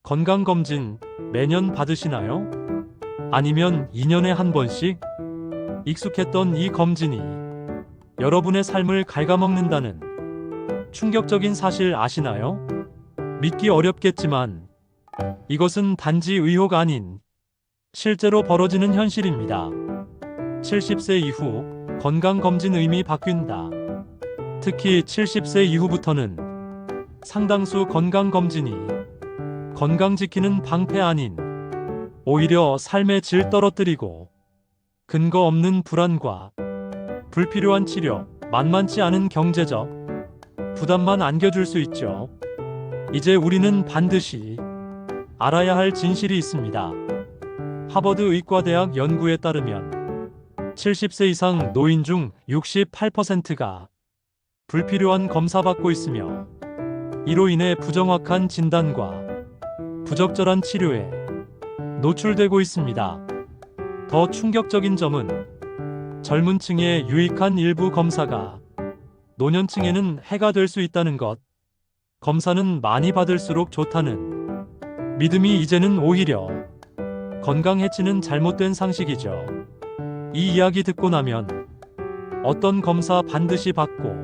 건강검진 매년 받으시나요? 아니면 2년에 한 번씩? 익숙했던 이 검진이 여러분의 삶을 갉아먹는다는 충격적인 사실 아시나요? 믿기 어렵겠지만 이것은 단지 의혹 아닌 실제로 벌어지는 현실입니다. 70세 이후 건강검진 의미 바뀐다. 특히 70세 이후부터는 상당수 건강검진이 건강 지키는 방패 아닌 오히려 삶의 질 떨어뜨리고 근거 없는 불안과 불필요한 치료, 만만치 않은 경제적 부담만 안겨줄 수 있죠. 이제 우리는 반드시 알아야 할 진실이 있습니다. 하버드 의과대학 연구에 따르면 70세 이상 노인 중 68%가 불필요한 검사받고 있으며 이로 인해 부정확한 진단과 부적절한 치료에 노출되고 있습니다. 더 충격적인 점은 젊은 층에 유익한 일부 검사가 노년층에는 해가 될 수 있다는 것. 검사는 많이 받을수록 좋다는 믿음이 이제는 오히려 건강 해치는 잘못된 상식이죠. 이 이야기 듣고 나면 어떤 검사 반드시 받고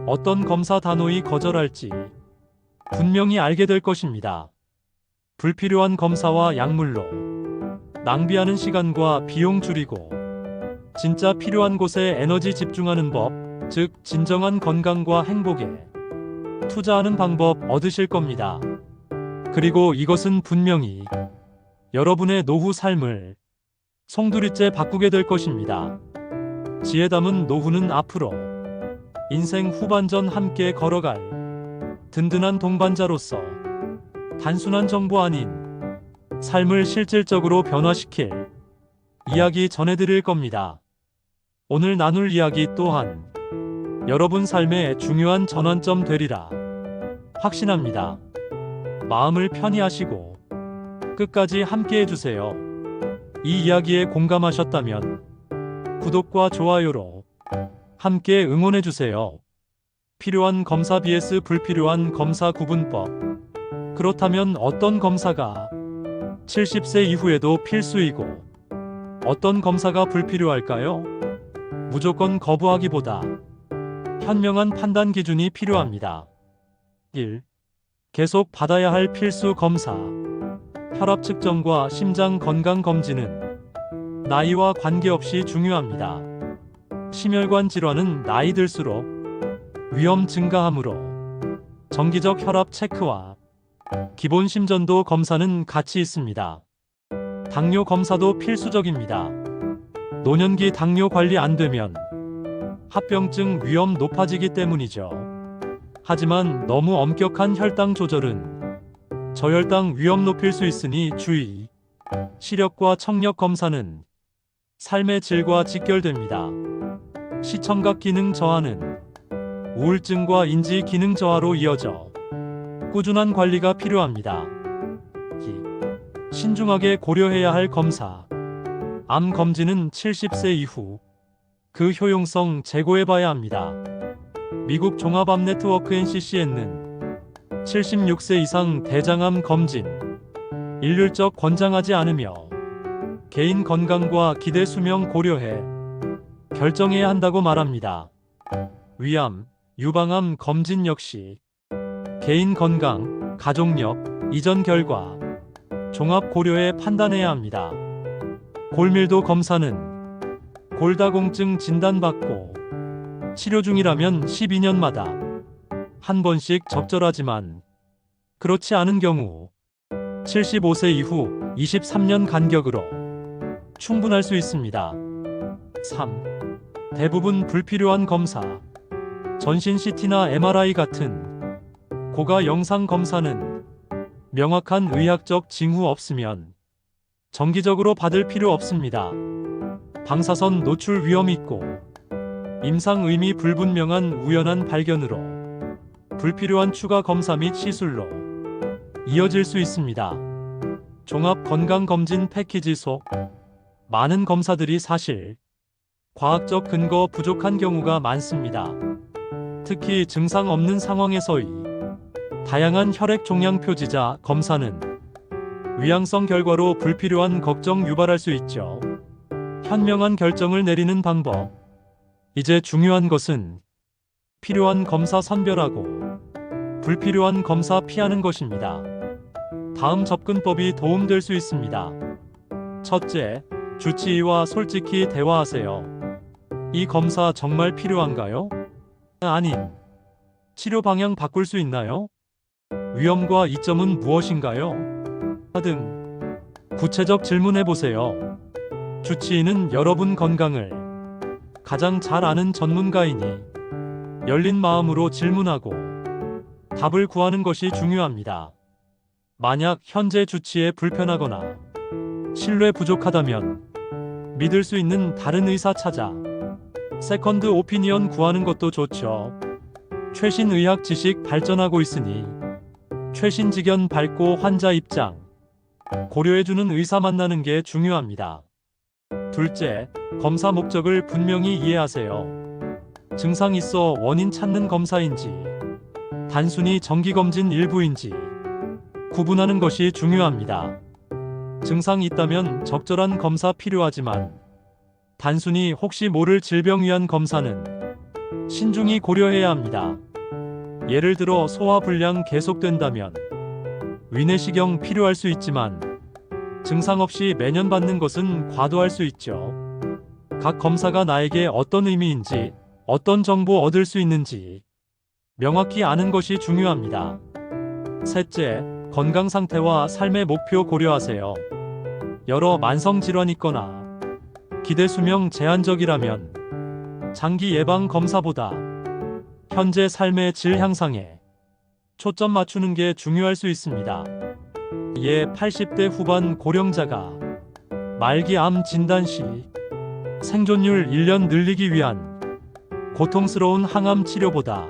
어떤 검사 단호히 거절할지 분명히 알게 될 것입니다. 불필요한 검사와 약물로 낭비하는 시간과 비용 줄이고 진짜 필요한 곳에 에너지 집중하는 법, 즉 진정한 건강과 행복에 투자하는 방법 얻으실 겁니다. 그리고 이것은 분명히 여러분의 노후 삶을 송두리째 바꾸게 될 것입니다. 지혜 담은 노후는 앞으로 인생 후반전 함께 걸어갈 든든한 동반자로서 단순한 정보 아닌 삶을 실질적으로 변화시킬 이야기 전해드릴 겁니다. 오늘 나눌 이야기 또한 여러분 삶의 중요한 전환점 되리라 확신합니다. 마음을 편히 하시고 끝까지 함께 해주세요. 이 이야기에 공감하셨다면 구독과 좋아요로 함께 응원해주세요. 필요한 검사 vs 불필요한 검사 구분법. 그렇다면 어떤 검사가 70세 이후에도 필수이고 어떤 검사가 불필요할까요? 무조건 거부하기보다 현명한 판단 기준이 필요합니다. 1. 계속 받아야 할 필수 검사. 혈압 측정과 심장 건강 검진은 나이와 관계없이 중요합니다. 심혈관 질환은 나이 들수록 위험 증가하므로 정기적 혈압 체크와 기본 심전도 검사는 같이 있습니다. 당뇨 검사도 필수적입니다. 노년기 당뇨 관리 안 되면 합병증 위험 높아지기 때문이죠. 하지만 너무 엄격한 혈당 조절은 저혈당 위험 높일 수 있으니 주의. 시력과 청력 검사는 삶의 질과 직결됩니다. 시청각 기능 저하는 우울증과 인지 기능 저하로 이어져 꾸준한 관리가 필요합니다. 2. 신중하게 고려해야 할 검사. 암 검진은 70세 이후 그 효용성 재고해봐야 합니다. 미국 종합암 네트워크 NCCN은 76세 이상 대장암 검진 일률적 권장하지 않으며 개인 건강과 기대 수명 고려해 결정해야 한다고 말합니다. 위암, 유방암 검진 역시 개인 건강, 가족력, 이전 결과 종합 고려해 판단해야 합니다. 골밀도 검사는 골다공증 진단받고 치료 중이라면 12년마다 한 번씩 적절하지만 그렇지 않은 경우 75세 이후 23년 간격으로 충분할 수 있습니다. 3. 대부분 불필요한 검사. 전신 CT나 MRI 같은 고가 영상 검사는 명확한 의학적 징후 없으면 정기적으로 받을 필요 없습니다. 방사선 노출 위험 있고 임상 의미 불분명한 우연한 발견으로 불필요한 추가 검사 및 시술로 이어질 수 있습니다. 종합 건강검진 패키지 속 많은 검사들이 사실 과학적 근거 부족한 경우가 많습니다. 특히 증상 없는 상황에서의 다양한 혈액 종양 표지자 검사는 위양성 결과로 불필요한 걱정 유발할 수 있죠. 현명한 결정을 내리는 방법. 이제 중요한 것은 필요한 검사 선별하고 불필요한 검사 피하는 것입니다. 다음 접근법이 도움될 수 있습니다. 첫째, 주치의와 솔직히 대화하세요. 이 검사 정말 필요한가요? 아님. 치료 방향 바꿀 수 있나요? 위험과 이점은 무엇인가요? 등 구체적 질문해 보세요. 주치의는 여러분 건강을 가장 잘 아는 전문가이니 열린 마음으로 질문하고 답을 구하는 것이 중요합니다. 만약 현재 주치의에 불편하거나 신뢰 부족하다면 믿을 수 있는 다른 의사 찾아 세컨드 오피니언 구하는 것도 좋죠. 최신 의학 지식 발전하고 있으니 최신 지견 밟고 환자 입장 고려해주는 의사 만나는 게 중요합니다. 둘째, 검사 목적을 분명히 이해하세요. 증상 있어 원인 찾는 검사인지 단순히 정기검진 일부인지 구분하는 것이 중요합니다. 증상이 있다면 적절한 검사 필요하지만 단순히 혹시 모를 질병 위한 검사는 신중히 고려해야 합니다. 예를 들어 소화불량 계속된다면 위내시경 필요할 수 있지만 증상 없이 매년 받는 것은 과도할 수 있죠. 각 검사가 나에게 어떤 의미인지, 어떤 정보 얻을 수 있는지 명확히 아는 것이 중요합니다. 셋째, 건강 상태와 삶의 목표 고려하세요. 여러 만성 질환이 있거나 기대 수명 제한적이라면 장기 예방 검사보다 현재 삶의 질 향상에 초점 맞추는 게 중요할 수 있습니다. 80대 후반 고령자가 말기 암 진단 시 생존율 1년 늘리기 위한 고통스러운 항암 치료보다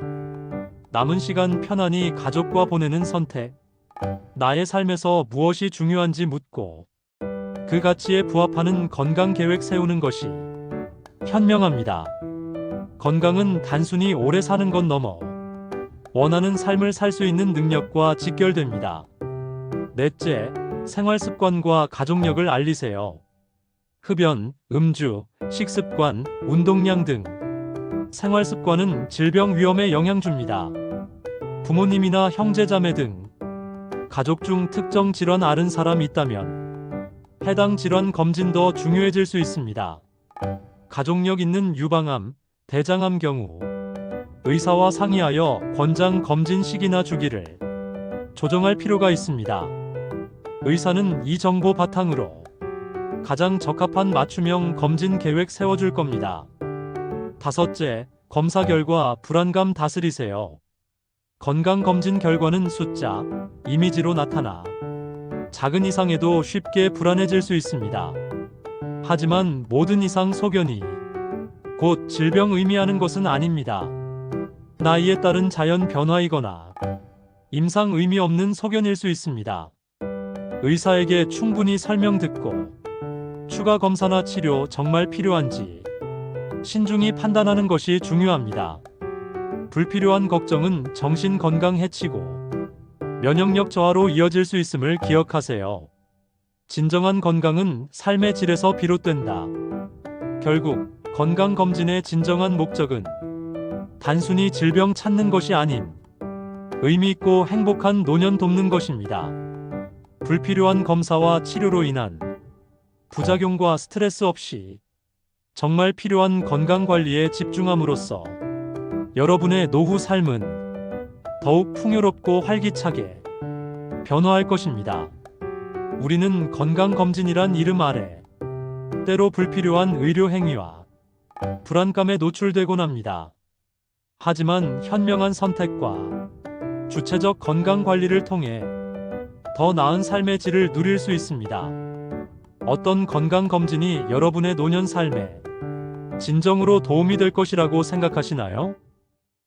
남은 시간 편안히 가족과 보내는 선택, 나의 삶에서 무엇이 중요한지 묻고 그 가치에 부합하는 건강 계획 세우는 것이 현명합니다. 건강은 단순히 오래 사는 것 넘어 원하는 삶을 살 수 있는 능력과 직결됩니다. 넷째, 생활 습관과 가족력을 알리세요. 흡연, 음주, 식습관, 운동량 등 생활 습관은 질병 위험에 영향 줍니다. 부모님이나 형제자매 등 가족 중 특정 질환 앓은 사람이 있다면 해당 질환 검진도 중요해질 수 있습니다. 가족력 있는 유방암, 대장암 경우 의사와 상의하여 권장 검진 시기나 주기를 조정할 필요가 있습니다. 의사는 이 정보 바탕으로 가장 적합한 맞춤형 검진 계획 세워줄 겁니다. 다섯째, 검사 결과 불안감 다스리세요. 건강검진 결과는 숫자, 이미지로 나타나 작은 이상에도 쉽게 불안해질 수 있습니다. 하지만 모든 이상 소견이 곧 질병 의미하는 것은 아닙니다. 나이에 따른 자연 변화이거나 임상 의미 없는 소견일 수 있습니다. 의사에게 충분히 설명 듣고 추가 검사나 치료 정말 필요한지 신중히 판단하는 것이 중요합니다. 불필요한 걱정은 정신 건강 해치고 면역력 저하로 이어질 수 있음을 기억하세요. 진정한 건강은 삶의 질에서 비롯된다. 결국 건강검진의 진정한 목적은 단순히 질병 찾는 것이 아닌 의미 있고 행복한 노년 돕는 것입니다. 불필요한 검사와 치료로 인한 부작용과 스트레스 없이 정말 필요한 건강관리에 집중함으로써 여러분의 노후 삶은 더욱 풍요롭고 활기차게 변화할 것입니다. 우리는 건강검진이란 이름 아래 때로 불필요한 의료 행위와 불안감에 노출되곤 합니다. 하지만 현명한 선택과 주체적 건강관리를 통해 더 나은 삶의 질을 누릴 수 있습니다. 어떤 건강검진이 여러분의 노년 삶에 진정으로 도움이 될 것이라고 생각하시나요?